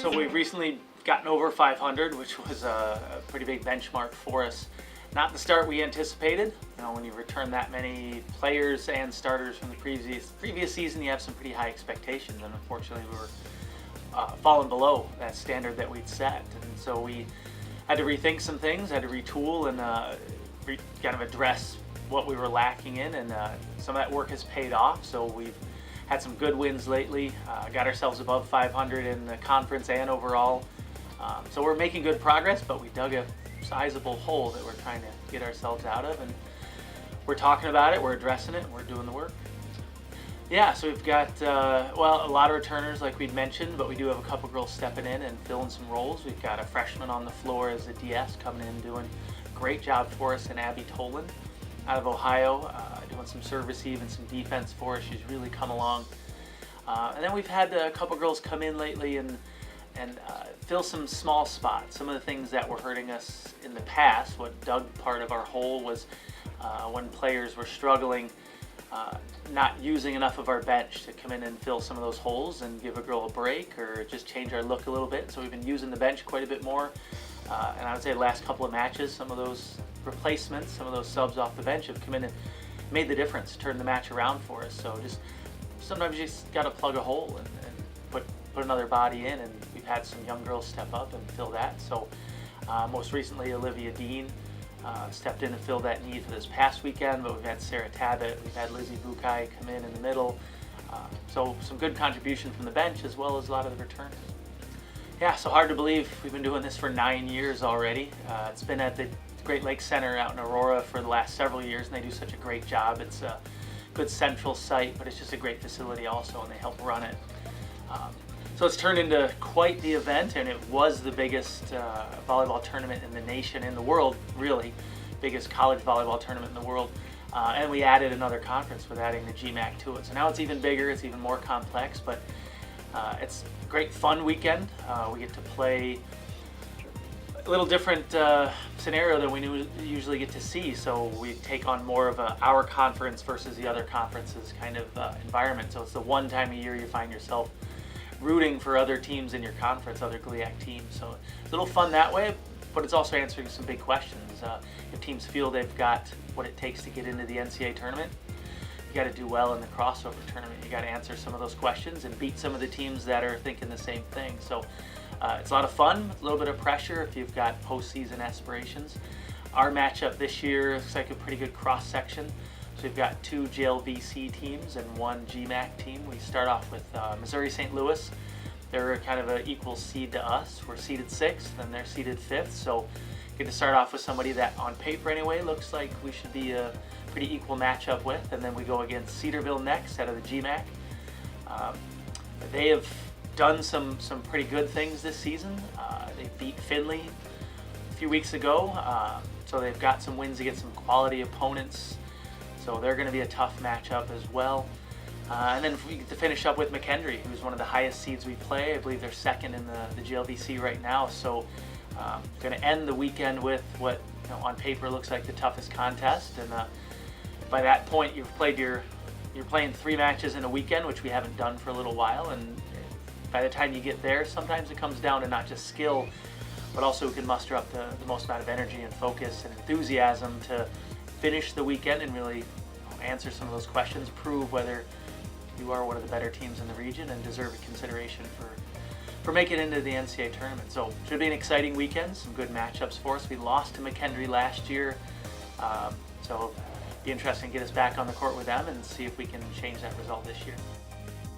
So we've recently gotten over 500, which was a pretty big benchmark for us. Not the start we anticipated. You know, when you return that many players and starters from the previous season, you have some pretty high expectations, and unfortunately we were falling below that standard that we'd set. And so we had to rethink some things, had to retool and kind of address what we were lacking in, and some of that work has paid off. So we've had some good wins lately, got ourselves above 500 in the conference and overall. So we're making good progress, but we dug a sizable hole that we're trying to get ourselves out of, and we're talking about it, we're addressing it, and we're doing the work. Yeah, so we've got, well, a lot of returners like we'd mentioned, but we do have a couple girls stepping in and filling some roles. We've got a freshman on the floor as a DS coming in doing a great job for us, and Abby Tolan out of Ohio, doing some serve receive and some defense for us. She's really come along. And then we've had a couple girls come in lately and fill some small spots. Some of the things that were hurting us in the past, what dug part of our hole was when players were struggling, not using enough of our bench to come in and fill some of those holes and give a girl a break or just change our look a little bit. So we've been using the bench quite a bit more. And I would say the last couple of matches, some of those replacements, some of those subs off the bench have come in and made the difference, turned the match around for us. So just sometimes you just got to plug a hole and put another body in, and we've had some young girls step up and fill that. So most recently Olivia Dean stepped in and filled that need for this past weekend, but we've had Sarah Tabbitt, we've had Lizzie Bukai come in the middle. So some good contribution from the bench as well as a lot of the returners. Yeah, so hard to believe we've been doing this for 9 years already. It's been at the Great Lakes Center out in Aurora for the last several years, and they do such a great job. It's a good central site, but it's just a great facility also, and they help run it. So it's turned into quite the event, and it was the biggest volleyball tournament in the nation, in the world, really. Biggest college volleyball tournament in the world. And we added another conference with adding the GMAC to it. So now it's even bigger, it's even more complex, but it's a great fun weekend. We get to play a little different scenario than we usually get to see. So we take on more of our conference versus the other conferences kind of environment. So it's the one time a year you find yourself rooting for other teams in your conference, other GLIAC teams. So it's a little fun that way, but it's also answering some big questions. If teams feel they've got what it takes to get into the NCAA tournament, you got to do well in the crossover tournament. You got to answer some of those questions and beat some of the teams that are thinking the same thing. So it's a lot of fun, a little bit of pressure if you've got postseason aspirations. Our matchup this year looks like a pretty good cross section. So we've got 2 JLVC teams and 1 GMAC team. We start off with Missouri St. Louis. They're kind of an equal seed to us. We're seeded 6th and they're seeded 5th. So get to start off with somebody that on paper anyway looks like we should be a pretty equal matchup with. And then we go against Cedarville next out of the GMAC. They have done some pretty good things this season. They beat Findlay a few weeks ago. So they've got some wins against some quality opponents. So they're going to be a tough matchup as well. And then we get to finish up with McKendree, who's one of the highest seeds we play. I believe they're 2nd in the GLVC right now. So going to end the weekend with what on paper looks like the toughest contest. And by that point, you're playing 3 matches in a weekend, which we haven't done for a little while. And by the time you get there, sometimes it comes down to not just skill, but also who can muster up the most amount of energy and focus and enthusiasm to finish the weekend and really answer some of those questions, prove whether you are one of the better teams in the region and deserve a consideration for making it into the NCAA tournament. So it should be an exciting weekend, some good matchups for us. We lost to McKendree last year, so it'll be interesting to get us back on the court with them and see if we can change that result this year.